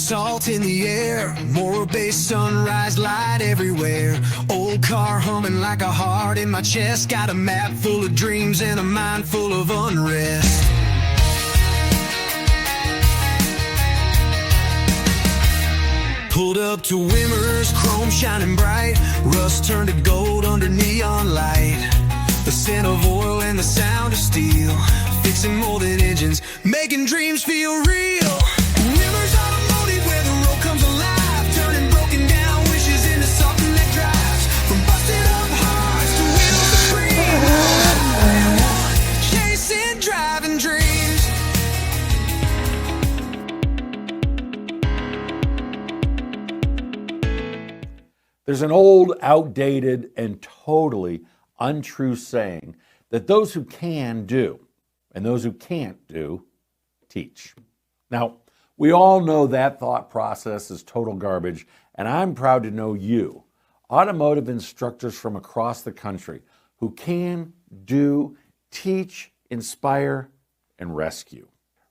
salt in the air, Morro Bay sunrise light everywhere. Old car humming like a heart in my chest. Got a map full of dreams and a mind full of unrest. Pulled up to Wimmer's, chrome shining bright. Rust turned to gold under neon light. The scent of oil and the sound of steel, fixing molded engines, making dreams feel real. Wimmer's Automotive, where the road comes alive, turning broken down wishes into something that drives. From busted up hearts to wheels that breathe, chasing driving dreams. There's an old, outdated, and totally untrue saying that those who can do, and those who can't do, teach. Now, we all know that thought process is total garbage, and I'm proud to know you, automotive instructors from across the country, who can, do, teach, inspire, and rescue.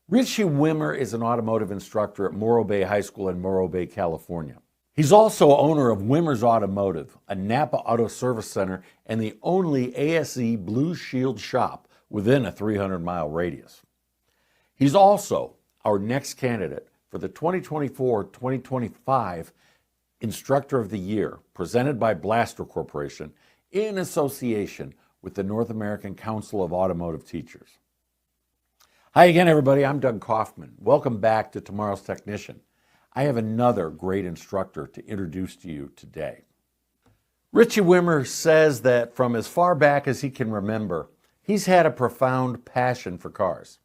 Ritchie Wimmer is an automotive instructor at Morro Bay High School in Morro Bay, California. He's also owner of Wimmer's Automotive, a Napa Auto Service Center and the only ASE Blue Shield shop within a 300-mile radius. He's also our next candidate for the 2024-2025 Instructor of the Year, presented by Blaster Corporation in association with the North American Council of Automotive Teachers. Hi again, everybody. I'm Doug Kaufman. Welcome back to Tomorrow's Technician. I have another great instructor to introduce to you today. Ritchie Wimmer says that from as far back as he can remember, he's had a profound passion for cars.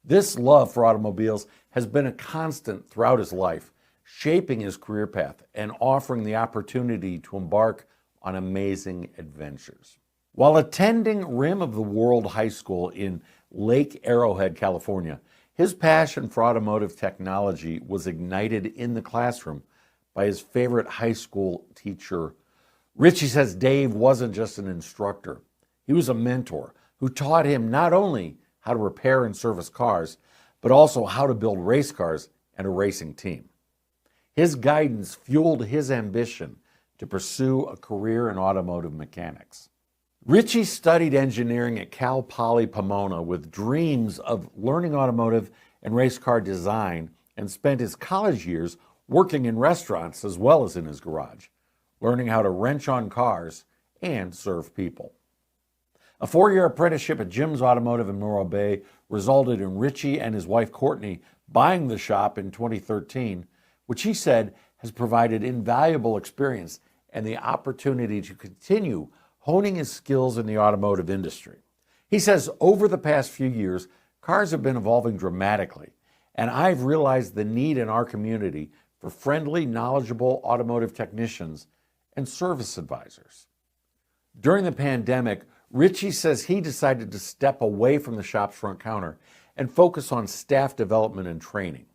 This love for automobiles has been a constant throughout his life, shaping his career path and offering the opportunity to embark on amazing adventures. While attending Rim of the World High School in Lake Arrowhead, California, his passion for automotive technology was ignited in the classroom by his favorite high school teacher. Ritchie says Dave wasn't just an instructor. He was a mentor who taught him not only how to repair and service cars, but also how to build race cars and a racing team. His guidance fueled his ambition to pursue a career in automotive mechanics. Ritchie studied engineering at Cal Poly Pomona with dreams of learning automotive and race car design, and spent his college years working in restaurants as well as in his garage, learning how to wrench on cars and serve people. A 4-year apprenticeship at Jim's Automotive in Morro Bay resulted in Ritchie and his wife Courtney buying the shop in 2013, which he said has provided invaluable experience and the opportunity to continue honing his skills in the automotive industry. He says over the past few years, cars have been evolving dramatically, and I've realized the need in our community for friendly, knowledgeable automotive technicians and service advisors. During the pandemic, Ritchie says he decided to step away from the shop's front counter and focus on staff development and training.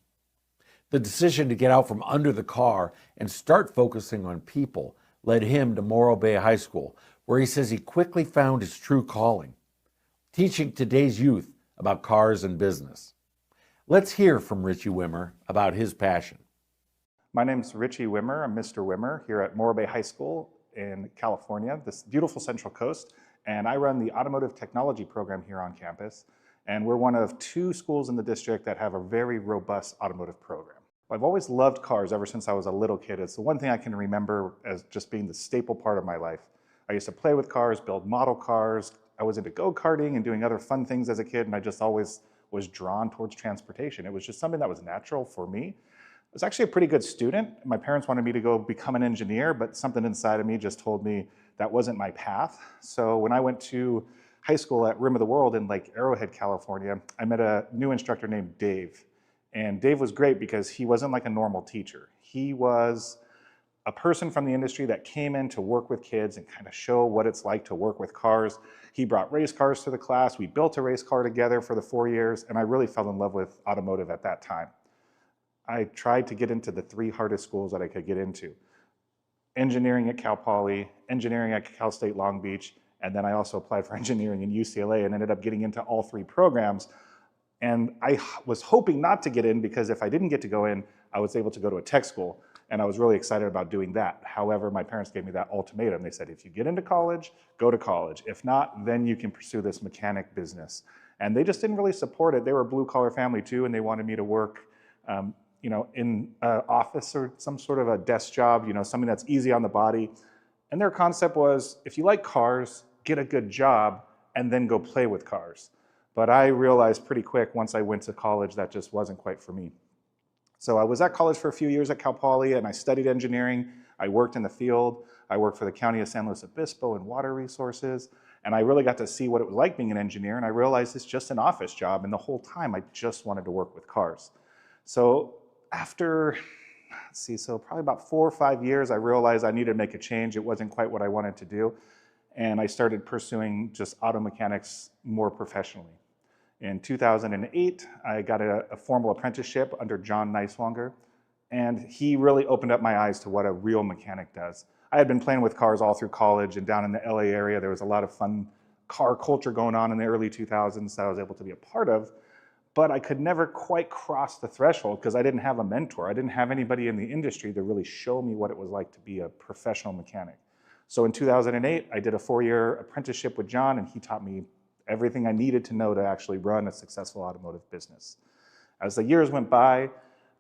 The decision to get out from under the car and start focusing on people led him to Morro Bay High School, where he says he quickly found his true calling, teaching today's youth about cars and business. Let's hear from Ritchie Wimmer about his passion. My name's Ritchie Wimmer. I'm Mr. Wimmer here at Morro Bay High School in California, this beautiful Central Coast, and I run the Automotive Technology program here on campus, and we're one of 2 schools in the district that have a very robust automotive program. I've always loved cars ever since I was a little kid. It's the one thing I can remember as just being the staple part of my life. I used to play with cars, build model cars. I was into go-karting and doing other fun things as a kid, and I just always was drawn towards transportation. It was just something that was natural for me. I was actually a pretty good student. My parents wanted me to go become an engineer, but something inside of me just told me that wasn't my path. So when I went to high school at Rim of the World in Lake Arrowhead, California, I met a new instructor named Dave. And Dave was great because he wasn't like a normal teacher. He was a person from the industry that came in to work with kids and kind of show what it's like to work with cars. He brought race cars to the class. We built a race car together for the 4 years, and I really fell in love with automotive at that time. I tried to get into the 3 hardest schools that I could get into. Engineering at Cal Poly, engineering at Cal State Long Beach, and then I also applied for engineering in UCLA and ended up getting into all 3 programs. And I was hoping not to get in because if I didn't get to go in, I was able to go to a tech school, and I was really excited about doing that. However, my parents gave me that ultimatum. They said, if you get into college, go to college. If not, then you can pursue this mechanic business. And they just didn't really support it. They were a blue-collar family too, and they wanted me to work in an office or some sort of a desk job, something that's easy on the body. And their concept was, if you like cars, get a good job, and then go play with cars. But I realized pretty quick once I went to college that just wasn't quite for me. So I was at college for a few years at Cal Poly, and I studied engineering. I worked in the field. I worked for the County of San Luis Obispo in water resources. And I really got to see what it was like being an engineer. And I realized it's just an office job. And the whole time I just wanted to work with cars. So after, so probably about 4 or 5 years, I realized I needed to make a change. It wasn't quite what I wanted to do. And I started pursuing just auto mechanics more professionally. In 2008, I got a formal apprenticeship under John Neiswanger, and he really opened up my eyes to what a real mechanic does. I had been playing with cars all through college, and down in the LA area, there was a lot of fun car culture going on in the early 2000s that I was able to be a part of, but I could never quite cross the threshold because I didn't have a mentor. I didn't have anybody in the industry to really show me what it was like to be a professional mechanic. So in 2008, I did a 4-year apprenticeship with John, and he taught me everything I needed to know to actually run a successful automotive business. As the years went by,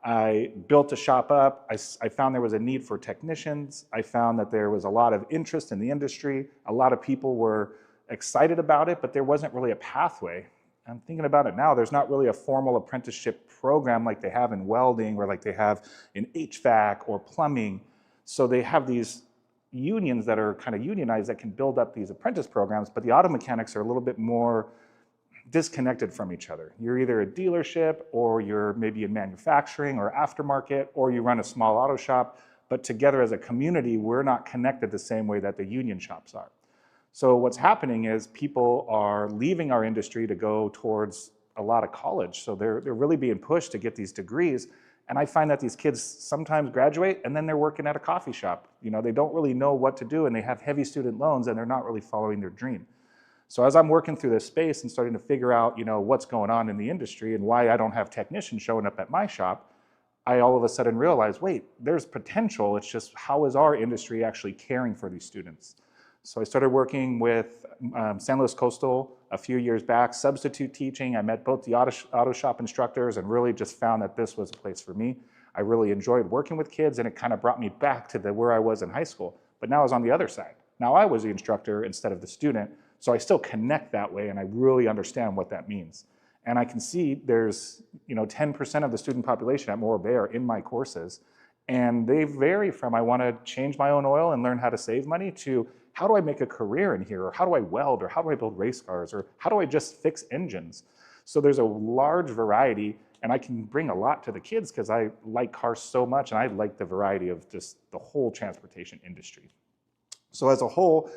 I built a shop up. I found there was a need for technicians. I found that there was a lot of interest in the industry. A lot of people were excited about it, but there wasn't really a pathway. I'm thinking about it now, there's not really a formal apprenticeship program like they have in welding or like they have in HVAC or plumbing. So they have these unions that are kind of unionized that can build up these apprentice programs, but the auto mechanics are a little bit more disconnected from each other. You're either a dealership or you're maybe in manufacturing or aftermarket, or you run a small auto shop, but together as a community, we're not connected the same way that the union shops are. So what's happening is people are leaving our industry to go towards a lot of college. So they're really being pushed to get these degrees. And I find that these kids sometimes graduate and then they're working at a coffee shop. They don't really know what to do, and they have heavy student loans and they're not really following their dream. So as I'm working through this space and starting to figure out, what's going on in the industry and why I don't have technicians showing up at my shop, I all of a sudden realize, wait, there's potential. It's just how is our industry actually caring for these students? So I started working with San Luis Coastal a few years back, substitute teaching. I met both the auto shop instructors and really just found that this was a place for me. I really enjoyed working with kids, and it kind of brought me back to where I was in high school. But now I was on the other side. Now I was the instructor instead of the student, so I still connect that way, and I really understand what that means. And I can see there's 10% of the student population at Morro Bay are in my courses, and they vary from I want to change my own oil and learn how to save money to how do I make a career in here, or how do I weld, or how do I build race cars, or how do I just fix engines? So there's a large variety, and I can bring a lot to the kids because I like cars so much, and I like the variety of just the whole transportation industry. So as a whole,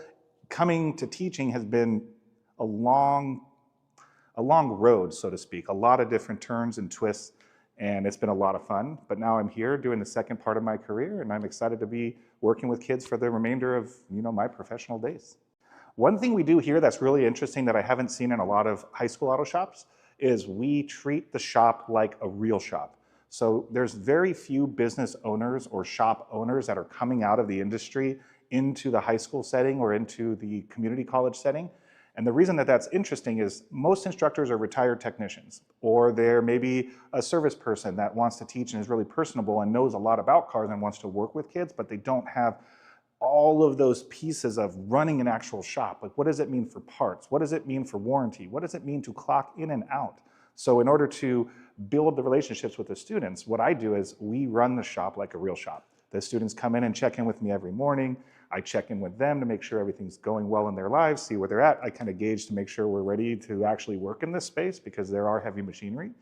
coming to teaching has been a long road, so to speak, a lot of different turns and twists, and it's been a lot of fun. But now I'm here doing the second part of my career, and I'm excited to be working with kids for the remainder of my professional days. One thing we do here that's really interesting that I haven't seen in a lot of high school auto shops is we treat the shop like a real shop. So there's very few business owners or shop owners that are coming out of the industry into the high school setting or into the community college setting. And the reason that that's interesting is most instructors are retired technicians, or they're maybe a service person that wants to teach and is really personable and knows a lot about cars and wants to work with kids, but they don't have all of those pieces of running an actual shop. Like, what does it mean for parts? What does it mean for warranty? What does it mean to clock in and out? So in order to build the relationships with the students, what I do is we run the shop like a real shop. The students come in and check in with me every morning. I check in with them to make sure everything's going well in their lives, see where they're at. I kind of gauge to make sure we're ready to actually work in this space because there are heavy machinery.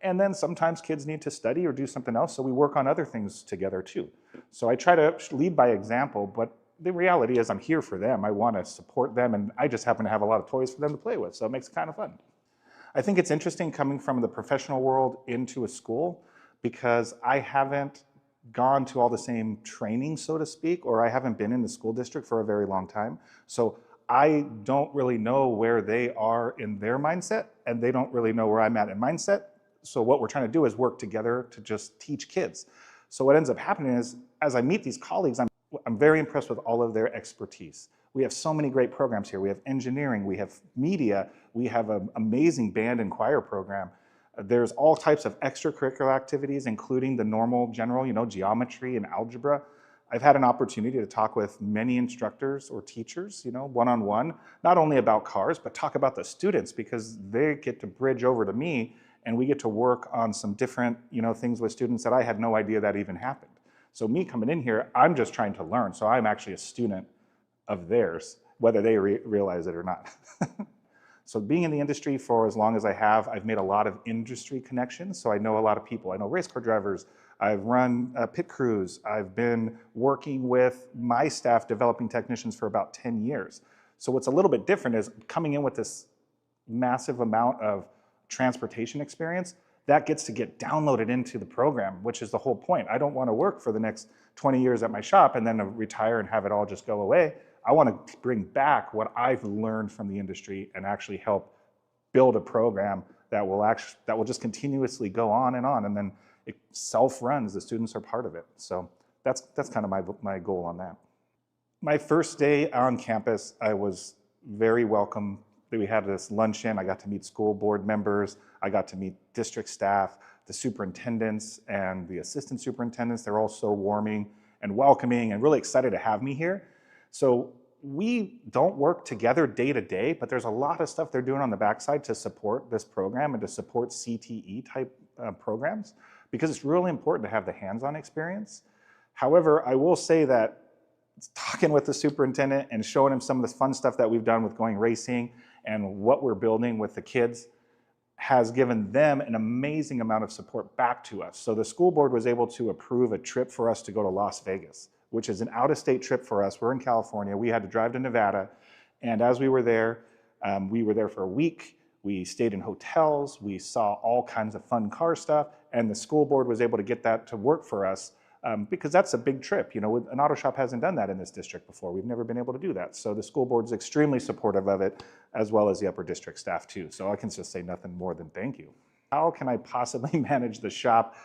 And then sometimes kids need to study or do something else, so we work on other things together too. So I try to lead by example, but the reality is I'm here for them. I want to support them, and I just happen to have a lot of toys for them to play with, so it makes it kind of fun. I think it's interesting coming from the professional world into a school because I haven't gone to all the same training, so to speak, or I haven't been in the school district for a very long time. So I don't really know where they are in their mindset, and they don't really know where I'm at in mindset. So what we're trying to do is work together to just teach kids. So what ends up happening is, as I meet these colleagues, I'm very impressed with all of their expertise. We have so many great programs here. We have engineering, we have media, we have an amazing band and choir program. There's all types of extracurricular activities, including the normal general, geometry and algebra. I've had an opportunity to talk with many instructors or teachers, one-on-one, not only about cars, but talk about the students, because they get to bridge over to me and we get to work on some different, things with students that I had no idea that even happened. So me coming in here, I'm just trying to learn. So I'm actually a student of theirs, whether they realize it or not. So being in the industry for as long as I have, I've made a lot of industry connections. So I know a lot of people. I know race car drivers. I've run pit crews. I've been working with my staff developing technicians for about 10 years. So what's a little bit different is coming in with this massive amount of transportation experience that gets to get downloaded into the program, which is the whole point. I don't want to work for the next 20 years at my shop and then retire and have it all just go away. I want to bring back what I've learned from the industry and actually help build a program that will just continuously go on, and then it self-runs. The students are part of it. So that's kind of my goal on that. My first day on campus, I was very welcome. We had this luncheon. I got to meet school board members. I got to meet district staff, the superintendents and the assistant superintendents. They're all so warming and welcoming and really excited to have me here. So we don't work together day to day, but there's a lot of stuff they're doing on the backside to support this program and to support CTE type programs, because it's really important to have the hands-on experience. However, I will say that talking with the superintendent and showing him some of the fun stuff that we've done with going racing and what we're building with the kids has given them an amazing amount of support back to us. So the school board was able to approve a trip for us to go to Las Vegas, which is an out-of-state trip for us. We're in California. We had to drive to Nevada. And as we were there for a week. We stayed in hotels. We saw all kinds of fun car stuff. And the school board was able to get that to work for us because that's a big trip. An auto shop hasn't done that in this district before. We've never been able to do that. So the school board's extremely supportive of it, as well as the upper district staff too. So I can just say nothing more than thank you. How can I possibly manage the shop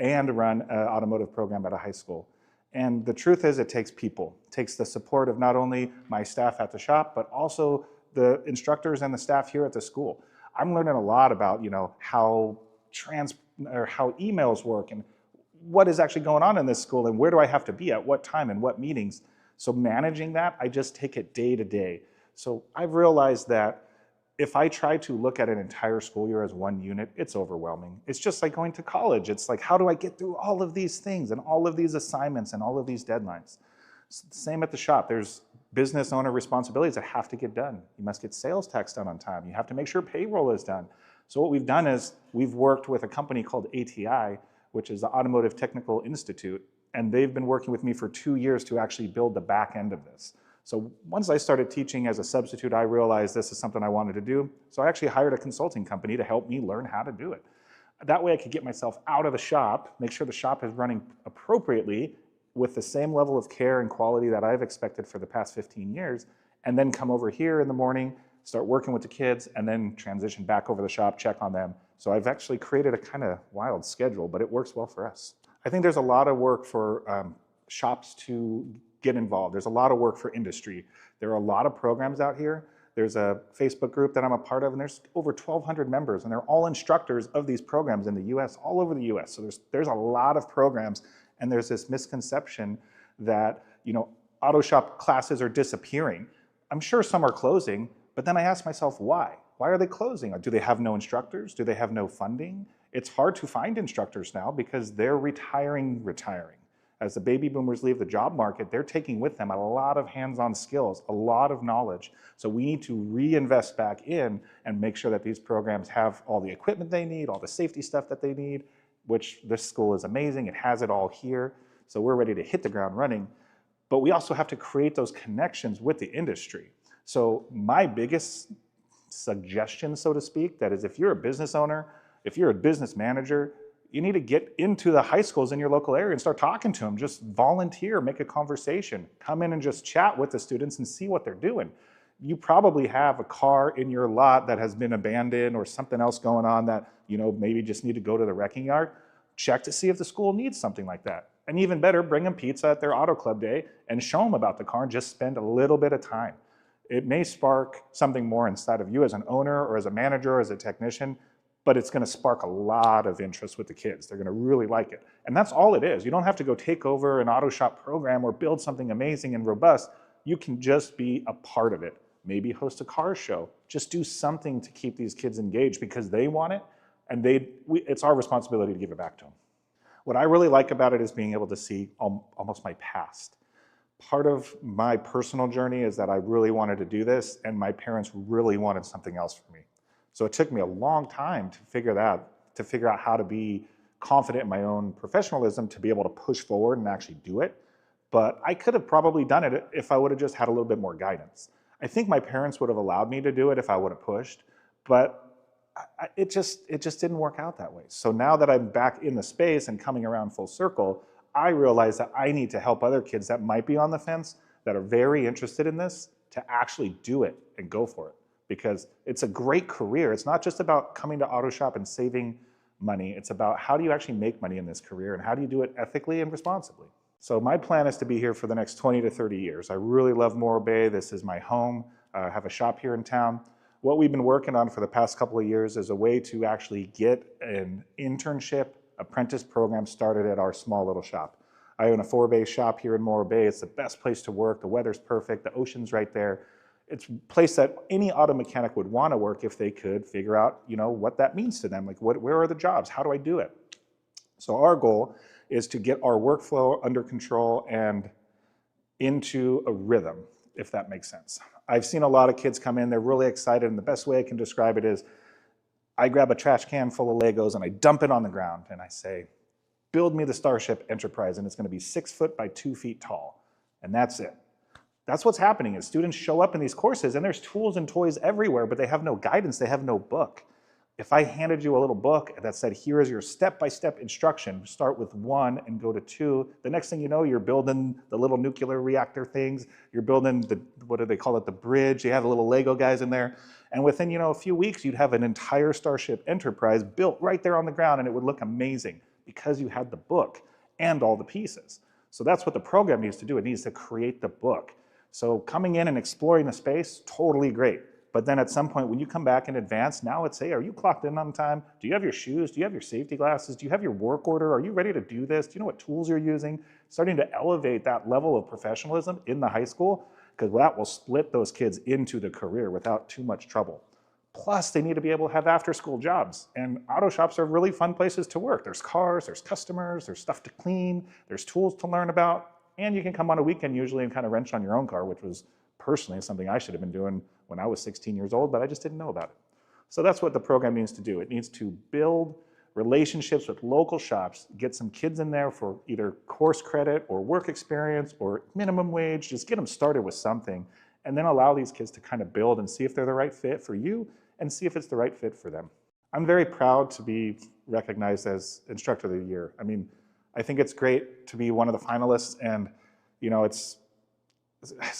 and run an automotive program at a high school? And the truth is, it takes people. It takes the support of not only my staff at the shop, but also the instructors and the staff here at the school. I'm learning a lot about, how emails work and what is actually going on in this school and where do I have to be at what time and what meetings. So managing that, I just take it day to day. So I've realized that if I try to look at an entire school year as one unit, it's overwhelming. It's just like going to college. It's like, how do I get through all of these things and all of these assignments and all of these deadlines? Same at the shop. There's business owner responsibilities that have to get done. You must get sales tax done on time. You have to make sure payroll is done. So what we've done is we've worked with a company called ATI, which is the Automotive Technical Institute, and they've been working with me for 2 years to actually build the back end of this. So once I started teaching as a substitute, I realized this is something I wanted to do. So I actually hired a consulting company to help me learn how to do it. That way I could get myself out of the shop, make sure the shop is running appropriately with the same level of care and quality that I've expected for the past 15 years, and then come over here in the morning, start working with the kids, and then transition back over the shop, check on them. So I've actually created a kind of wild schedule, but it works well for us. I think there's a lot of work for shops to get involved. There's a lot of work for industry. There are a lot of programs out here. There's a Facebook group that I'm a part of, and there's over 1,200 members, and they're all instructors of these programs in the US, all over the US. So there's a lot of programs, and there's this misconception that, auto shop classes are disappearing. I'm sure some are closing, but then I ask myself, why? Why are they closing? Do they have no instructors? Do they have no funding? It's hard to find instructors now because they're retiring. As the baby boomers leave the job market, they're taking with them a lot of hands-on skills, a lot of knowledge. So we need to reinvest back in and make sure that these programs have all the equipment they need, all the safety stuff that they need, which this school is amazing. It has it all here. So we're ready to hit the ground running. But we also have to create those connections with the industry. So my biggest suggestion, so to speak, that is if you're a business owner, if you're a business manager, you need to get into the high schools in your local area and start talking to them. Just volunteer, make a conversation, come in and just chat with the students and see what they're doing. You probably have a car in your lot that has been abandoned or something else going on that, maybe just need to go to the wrecking yard. Check to see if the school needs something like that. And even better, bring them pizza at their auto club day and show them about the car and just spend a little bit of time. It may spark something more inside of you as an owner or as a manager or as a technician, but it's going to spark a lot of interest with the kids. They're going to really like it. And that's all it is. You don't have to go take over an auto shop program or build something amazing and robust. You can just be a part of it. Maybe host a car show. Just do something to keep these kids engaged because they want it, and it's our responsibility to give it back to them. What I really like about it is being able to see almost my past. Part of my personal journey is that I really wanted to do this, and my parents really wanted something else for me. So it took me a long time to figure out how to be confident in my own professionalism to be able to push forward and actually do it. But I could have probably done it if I would have just had a little bit more guidance. I think my parents would have allowed me to do it if I would have pushed, but it just didn't work out that way. So now that I'm back in the space and coming around full circle, I realize that I need to help other kids that might be on the fence, that are very interested in this, to actually do it and go for it. Because it's a great career. It's not just about coming to auto shop and saving money. It's about how do you actually make money in this career and how do you do it ethically and responsibly. So my plan is to be here for the next 20 to 30 years. I really love Morro Bay. This is my home. I have a shop here in town. What we've been working on for the past couple of years is a way to actually get an internship apprentice program started at our small little shop. I own a 4-bay shop here in Morro Bay. It's the best place to work. The weather's perfect. The ocean's right there. It's a place that any auto mechanic would want to work if they could figure out, what that means to them. Like, where are the jobs? How do I do it? So our goal is to get our workflow under control and into a rhythm, if that makes sense. I've seen a lot of kids come in, they're really excited, and the best way I can describe it is I grab a trash can full of Legos and I dump it on the ground and I say, build me the Starship Enterprise, and it's going to be 6 foot by 2 feet tall. And that's it. That's what's happening is students show up in these courses and there's tools and toys everywhere, but they have no guidance, they have no book. If I handed you a little book that said, here is your step-by-step instruction, start with 1 and go to 2, the next thing you know, you're building the little nuclear reactor things, you're building what do they call it, the bridge, you have little Lego guys in there, and within a few weeks, you'd have an entire Starship Enterprise built right there on the ground, and it would look amazing because you had the book and all the pieces. So that's what the program needs to do. It needs to create the book. So coming in and exploring the space, totally great. But then at some point, when you come back in advance, now it's, hey, are you clocked in on time? Do you have your shoes? Do you have your safety glasses? Do you have your work order? Are you ready to do this? Do you know what tools you're using? Starting to elevate that level of professionalism in the high school, because that will split those kids into the career without too much trouble. Plus, they need to be able to have after-school jobs. And auto shops are really fun places to work. There's cars, there's customers, there's stuff to clean, there's tools to learn about, and you can come on a weekend usually and kind of wrench on your own car, which was personally something I should have been doing when I was 16 years old, but I just didn't know about it. So that's what the program needs to do. It needs to build relationships with local shops, get some kids in there for either course credit or work experience or minimum wage, just get them started with something, and then allow these kids to kind of build and see if they're the right fit for you and see if it's the right fit for them. I'm very proud to be recognized as Instructor of the Year. I mean, I think it's great to be one of the finalists, and it's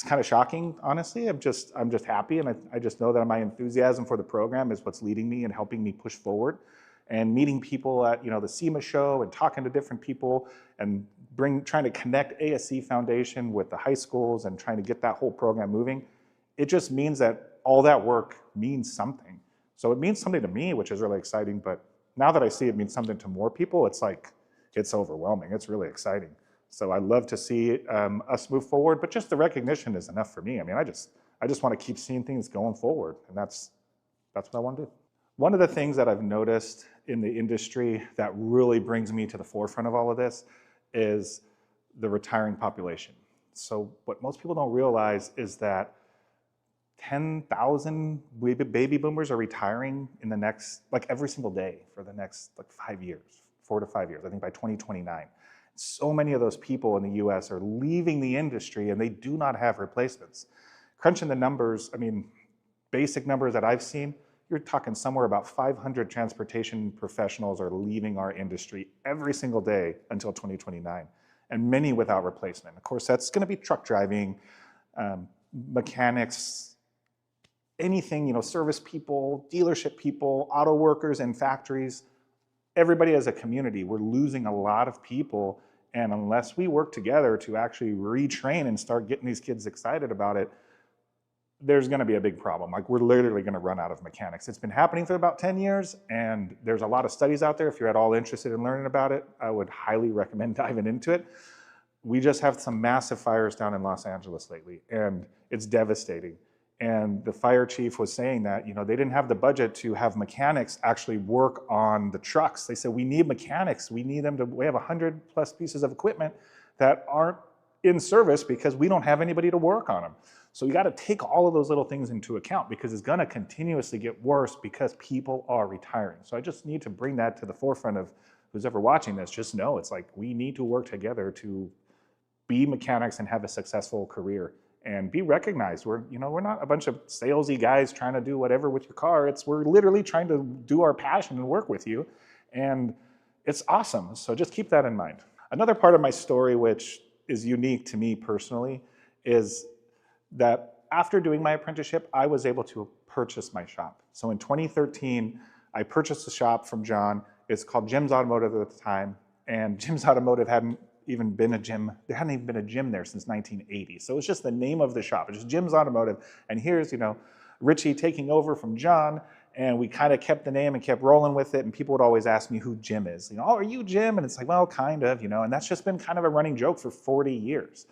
kind of shocking, honestly. I'm just happy, and I just know that my enthusiasm for the program is what's leading me and helping me push forward. And meeting people at the SEMA show and talking to different people and trying to connect ASC Foundation with the high schools and trying to get that whole program moving, it just means that all that work means something. So it means something to me, which is really exciting, but now that I see it means something to more people, it's like, it's overwhelming. It's really exciting. So I love to see us move forward, but just the recognition is enough for me. I mean, I just want to keep seeing things going forward, and that's what I want to do. One of the things that I've noticed in the industry that really brings me to the forefront of all of this is the retiring population. So what most people don't realize is that 10,000 baby boomers are retiring in the next, every single day for the next 5 years, 4 to 5 years, I think by 2029. So many of those people in the US are leaving the industry and they do not have replacements. Crunching the numbers, I mean, basic numbers that I've seen, you're talking somewhere about 500 transportation professionals are leaving our industry every single day until 2029, and many without replacement. Of course, that's going to be truck driving, mechanics, anything, service people, dealership people, auto workers in factories, everybody as a community, we're losing a lot of people. And unless we work together to actually retrain and start getting these kids excited about it, there's going to be a big problem. Like, we're literally going to run out of mechanics. It's been happening for about 10 years, and there's a lot of studies out there. If you're at all interested in learning about it, I would highly recommend diving into it. We just have some massive fires down in Los Angeles lately, and it's devastating. And the fire chief was saying that, they didn't have the budget to have mechanics actually work on the trucks. They said, we need mechanics. We need them to, we have 100+ pieces of equipment that aren't in service because we don't have anybody to work on them. So you got to take all of those little things into account, because it's going to continuously get worse because people are retiring. So I just need to bring that to the forefront of who's ever watching this. Just know it's like, we need to work together to be mechanics and have a successful career and be recognized. We're not a bunch of salesy guys trying to do whatever with your car. We're literally trying to do our passion and work with you. And it's awesome. So just keep that in mind. Another part of my story, which is unique to me personally, is that after doing my apprenticeship, I was able to purchase my shop. So in 2013, I purchased a shop from John. It's called Jim's Automotive at the time. And Jim's Automotive hadn't even been a gym. There hadn't even been a gym there since 1980. So it's just the name of the shop. It's just Jim's Automotive. And here's, Ritchie taking over from John. And we kind of kept the name and kept rolling with it. And people would always ask me who Jim is. Oh, are you Jim? And it's like, well, kind of, and that's just been kind of a running joke for 40 years.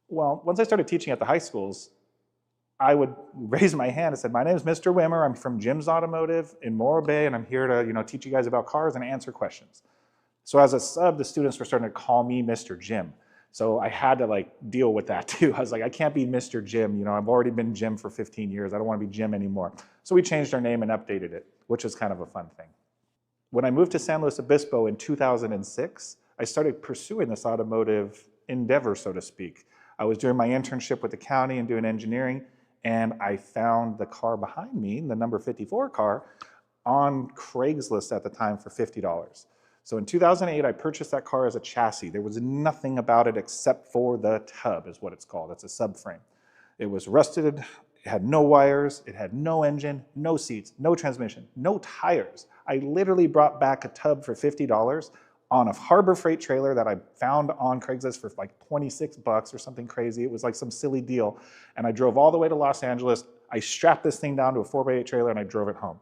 Well, once I started teaching at the high schools, I would raise my hand and said, my name is Mr. Wimmer. I'm from Jim's Automotive in Morro Bay, and I'm here to teach you guys about cars and answer questions. So as a sub, the students were starting to call me Mr. Jim. So I had to deal with that too. I was like, I can't be Mr. Jim. I've already been Jim for 15 years. I don't want to be Jim anymore. So we changed our name and updated it, which was kind of a fun thing. When I moved to San Luis Obispo in 2006, I started pursuing this automotive endeavor, so to speak. I was doing my internship with the county and doing engineering, and I found the car behind me, the number 54 car, on Craigslist at the time for $50. So in 2008, I purchased that car as a chassis. There was nothing about it except for the tub, is what it's called. It's a subframe. It was rusted, it had no wires, it had no engine, no seats, no transmission, no tires. I literally brought back a tub for $50 on a Harbor Freight trailer that I found on Craigslist for $26 or something crazy. It was some silly deal. And I drove all the way to Los Angeles. I strapped this thing down to a 4x8 trailer and I drove it home.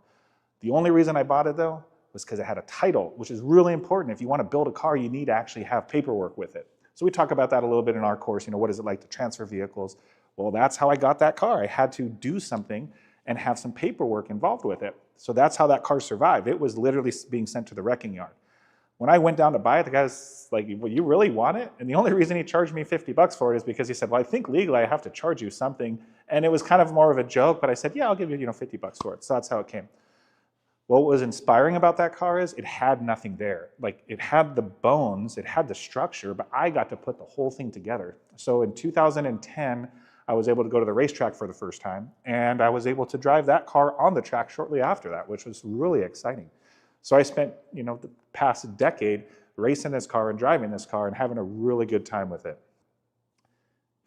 The only reason I bought it though was because it had a title, which is really important. If you want to build a car, you need to actually have paperwork with it. So we talk about that a little bit in our course. What is it like to transfer vehicles? Well, that's how I got that car. I had to do something and have some paperwork involved with it. So that's how that car survived. It was literally being sent to the wrecking yard. When I went down to buy it, the guy was like, well, you really want it? And the only reason he charged me $50 for it is because he said, well, I think legally I have to charge you something. And it was kind of more of a joke, but I said, yeah, I'll give you, $50 for it. So that's how it came. What was inspiring about that car is it had nothing there. It had the bones, it had the structure, but I got to put the whole thing together. So in 2010, I was able to go to the racetrack for the first time, and I was able to drive that car on the track shortly after that, which was really exciting. So I spent, the past decade racing this car and driving this car and having a really good time with it.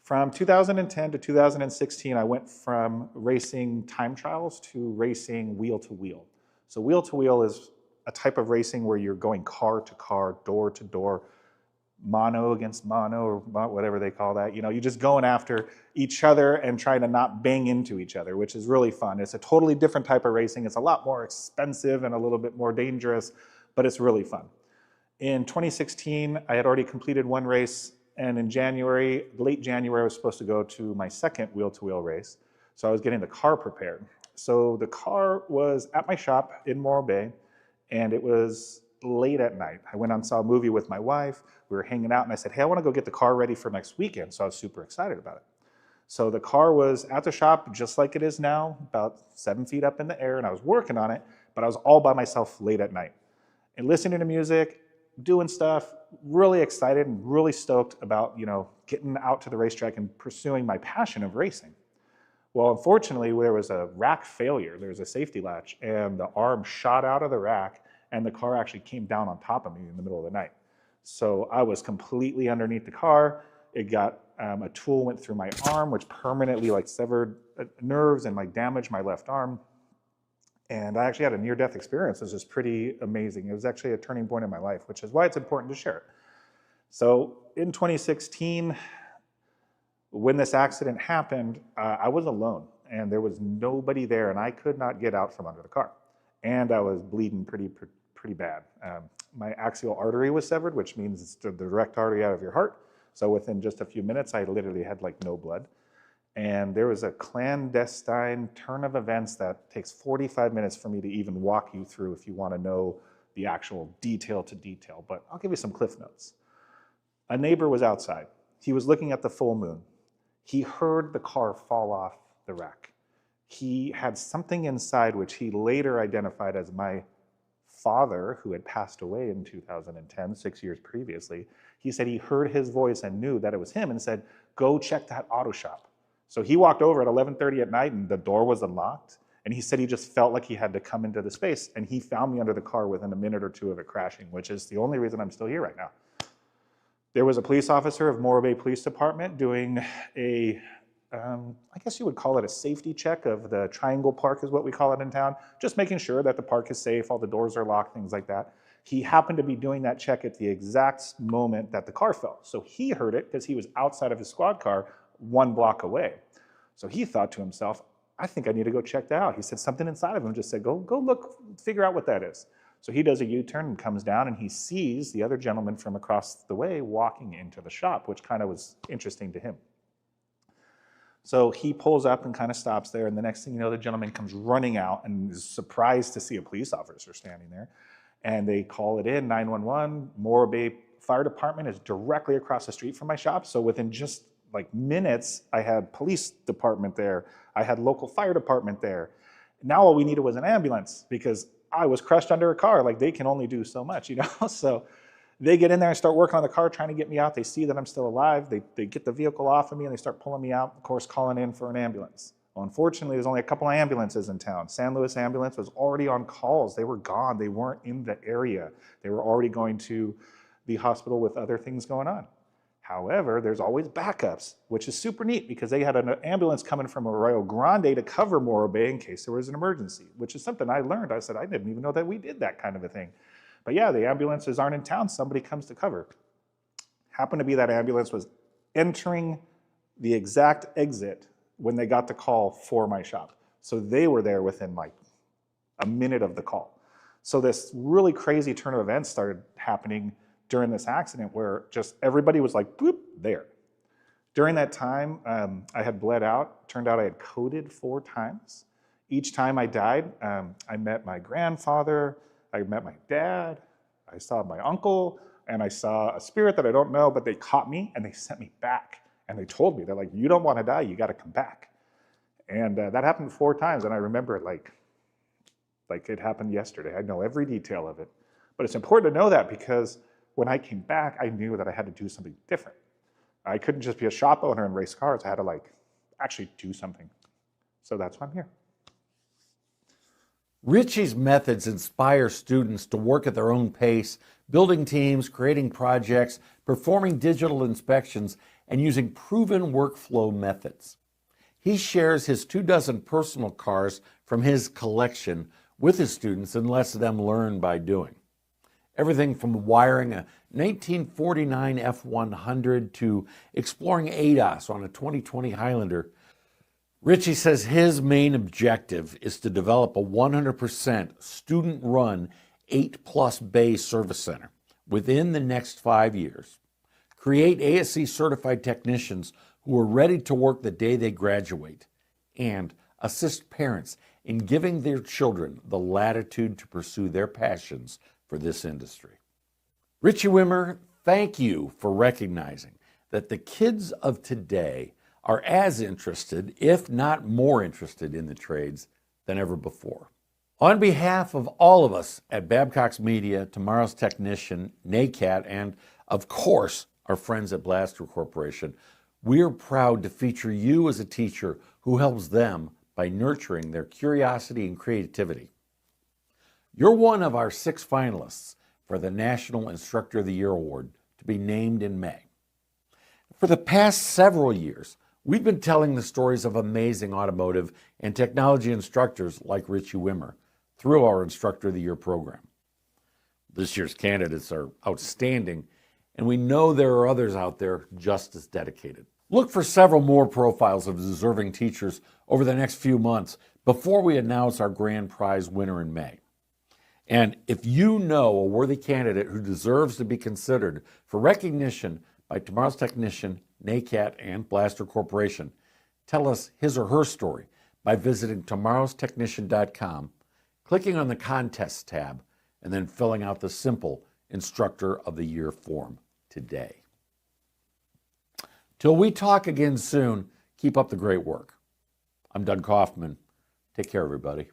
From 2010 to 2016, I went from racing time trials to racing wheel-to-wheel. So wheel-to-wheel is a type of racing where you're going car to car, door to door, mono against mono, or whatever they call that. You're just going after each other and trying to not bang into each other, which is really fun. It's a totally different type of racing. It's a lot more expensive and a little bit more dangerous, but it's really fun. In 2016, I had already completed one race, and in late January, I was supposed to go to my second wheel-to-wheel race. So I was getting the car prepared. So the car was at my shop in Morro Bay, and it was late at night. I went and saw a movie with my wife. We were hanging out, and I said, hey, I want to go get the car ready for next weekend. So I was super excited about it. So the car was at the shop just like it is now, about 7 feet up in the air, and I was working on it, but I was all by myself late at night. And listening to music, doing stuff, really excited and really stoked about, getting out to the racetrack and pursuing my passion of racing. Well, unfortunately, there was a rack failure. There was a safety latch, and the arm shot out of the rack, and the car actually came down on top of me in the middle of the night. So I was completely underneath the car. A tool went through my arm, which permanently like severed nerves and like damaged my left arm. And I actually had a near-death experience. It was just pretty amazing. It was actually a turning point in my life, which is why it's important to share it. So in 2016, when this accident happened, I was alone and there was nobody there and I could not get out from under the car. And I was bleeding pretty bad. My axial artery was severed, which means it's the direct artery out of your heart. So within just a few minutes, I literally had like no blood. And there was a clandestine turn of events that takes 45 minutes for me to even walk you through if you want to know the actual detail to detail. But I'll give you some cliff notes. A neighbor was outside. He was looking at the full moon. He heard the car fall off the wreck. He had something inside which he later identified as my father, who had passed away in 2010, 6 years previously. He said he heard his voice and knew that it was him and said, go check that auto shop. So he walked over at 11:30 at night and the door was unlocked. And he said he just felt like he had to come into the space. And he found me under the car within a minute or two of it crashing, which is the only reason I'm still here right now. There was a police officer of Morro Bay Police Department doing I guess you would call it a safety check of the Triangle Park is what we call it in town, just making sure that the park is safe, all the doors are locked, things like that. He happened to be doing that check at the exact moment that the car fell. So he heard it because he was outside of his squad car 1 block away. So he thought to himself, I think I need to go check that out. He said something inside of him just said, go look, figure out what that is. So he does a U-turn and comes down and he sees the other gentleman from across the way walking into the shop, which kind of was interesting to him. So he pulls up and kind of stops there, and the next thing you know, the gentleman comes running out and is surprised to see a police officer standing there. And they call it in, 911. Morro Bay Fire Department is directly across the street from my shop. So within just like minutes, I had police department there. I had local fire department there. Now all we needed was an ambulance because I was crushed under a car. Like they can only do so much, you know? So they get in there and start working on the car, trying to get me out. They see that I'm still alive. They get the vehicle off of me and they start pulling me out, of course, calling in for an ambulance. Well, unfortunately, there's only a couple of ambulances in town. San Luis ambulance was already on calls. They were gone. They weren't in the area. They were already going to the hospital with other things going on. However, there's always backups, which is super neat because they had an ambulance coming from Arroyo Grande to cover Morro Bay in case there was an emergency, which is something I learned. I said, I didn't even know that we did that kind of a thing. But yeah, the ambulances aren't in town. Somebody comes to cover. Happened to be that ambulance was entering the exact exit when they got the call for my shop. So they were there within like a minute of the call. So this really crazy turn of events started happening during this accident where just everybody was like, boop, there. During that time, I had bled out. Turned out I had coded 4 times. Each time I died, I met my grandfather, I met my dad, I saw my uncle, and I saw a spirit that I don't know, but they caught me and they sent me back. And they told me, they're like, you don't want to die, you got to come back. And that happened 4 times, and I remember it like it happened yesterday. I know every detail of it. But it's important to know that because when I came back, I knew that I had to do something different. I couldn't just be a shop owner and race cars. I had to like actually do something. So that's why I'm here. Ritchie's methods inspire students to work at their own pace, building teams, creating projects, performing digital inspections, and using proven workflow methods. He shares his 24 personal cars from his collection with his students and lets them learn by doing. Everything from wiring a 1949 F100 to exploring ADAS on a 2020 Highlander. Ritchie says his main objective is to develop a 100% student-run 8+ bay service center within the next 5 years, create ASE certified technicians who are ready to work the day they graduate, and assist parents in giving their children the latitude to pursue their passions for this industry. Ritchie Wimmer, thank you for recognizing that the kids of today are as interested, if not more interested, in the trades than ever before. On behalf of all of us at Babcock's Media, Tomorrow's Technician, NACAT, and of course, our friends at Blaster Corporation, we're proud to feature you as a teacher who helps them by nurturing their curiosity and creativity. You're one of our 6 finalists for the National Instructor of the Year Award to be named in May. For the past several years, we've been telling the stories of amazing automotive and technology instructors like Ritchie Wimmer through our Instructor of the Year program. This year's candidates are outstanding, and we know there are others out there just as dedicated. Look for several more profiles of deserving teachers over the next few months before we announce our grand prize winner in May. And if you know a worthy candidate who deserves to be considered for recognition by Tomorrow's Technician, NACAT, and Blaster Corporation, tell us his or her story by visiting tomorrowstechnician.com, clicking on the Contests tab, and then filling out the simple Instructor of the Year form today. Till we talk again soon, keep up the great work. I'm Doug Kaufman. Take care, everybody.